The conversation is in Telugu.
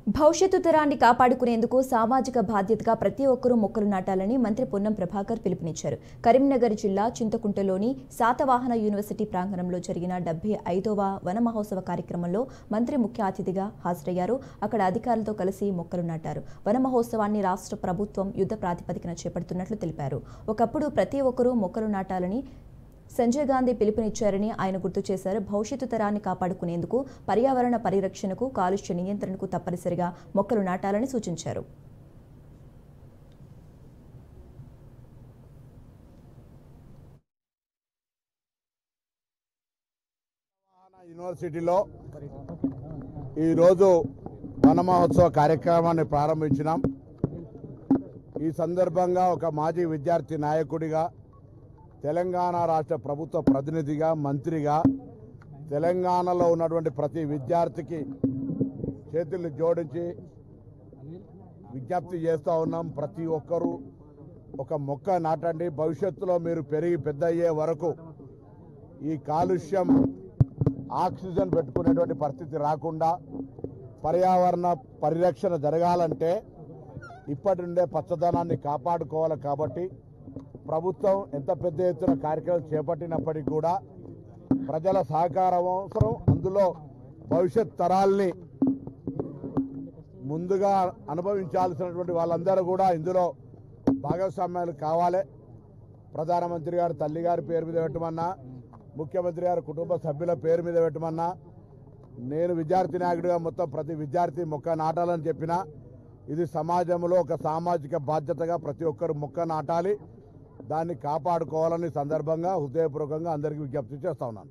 భవిష్యత్తు తరాన్ని కాపాడుకునేందుకు సామాజిక బాధ్యతగా ప్రతి ఒక్కరూ మొక్కలు నాటాలని మంత్రి పొన్నం ప్రభాకర్ పిలుపునిచ్చారు. కరీంనగర్ జిల్లా చింతకుంటలోని శాతవాహన యూనివర్సిటీ ప్రాంగణంలో జరిగిన 75వ వన మహోత్సవ కార్యక్రమంలో మంత్రి ముఖ్య అతిథిగా హాజరయ్యారు. అక్కడ అధికారులతో కలిసి మొక్కలు నాటారు. వన మహోత్సవాన్ని రాష్ట్ర ప్రభుత్వం యుద్ధ ప్రాతిపదికన చేపడుతున్నట్లు తెలిపారు. ఒకప్పుడు ప్రతి ఒక్కరూ మొక్కలు నాటాలని సంజయ్ గాంధీ పిలుపునిచ్చారని ఆయన గుర్తు చేశారు. భవిష్యత్తు తరాన్ని కాపాడుకునేందుకు, పర్యావరణ పరిరక్షణకు, కాలుష్య నియంత్రణకు తప్పనిసరిగా మొక్కలు నాటాలని సూచించారు. యూనివర్సిటీలో ఈరోజు వన మహోత్సవ కార్యక్రమాన్ని ప్రారంభించినాం. ఈ సందర్భంగా ఒక మాజీ విద్యార్థి నాయకుడిగా, తెలంగాణ రాష్ట్ర ప్రభుత్వ ప్రతినిధిగా, మంత్రిగా తెలంగాణలో ఉన్నటువంటి ప్రతి విద్యార్థికి చేతులు జోడించి విజ్ఞప్తి చేస్తూ ఉన్నాం. ప్రతి ఒక్కరూ ఒక మొక్క నాటండి. భవిష్యత్తులో మీరు పెరిగి పెద్ద అయ్యే వరకు ఈ కాలుష్యం, ఆక్సిజన్ పెట్టుకునేటువంటి పరిస్థితి రాకుండా పర్యావరణ పరిరక్షణ జరగాలంటే ఇప్పటి నుండే పచ్చదనాన్ని కాపాడుకోవాలి. కాబట్టి ప్రభుత్వం ఎంత పెద్ద ఎత్తున కార్యక్రమం చేపట్టినప్పటికీ కూడా ప్రజల సహకారం అవసరం. అందులో భవిష్యత్ తరాల్ని ముందుగా అనుభవించాల్సినటువంటి వాళ్ళందరూ కూడా ఇందులో భాగస్వామ్యాలు కావాలి. ప్రధానమంత్రి గారు తల్లి గారి పేరు మీద పెట్టమన్నా, ముఖ్యమంత్రి గారు కుటుంబ సభ్యుల పేరు మీద పెట్టమన్నా, నేను విద్యార్థి నాయకుడిగా మొత్తం ప్రతి విద్యార్థి మొక్క నాటాలని చెప్పినా, ఇది సమాజంలో ఒక సామాజిక బాధ్యతగా ప్రతి ఒక్కరు మొక్క నాటాలి, దాన్ని కాపాడుకోవాలని సందర్భంగా హృదయపూర్వకంగా అందరికీ విజ్ఞప్తి చేస్తా ఉన్నాను.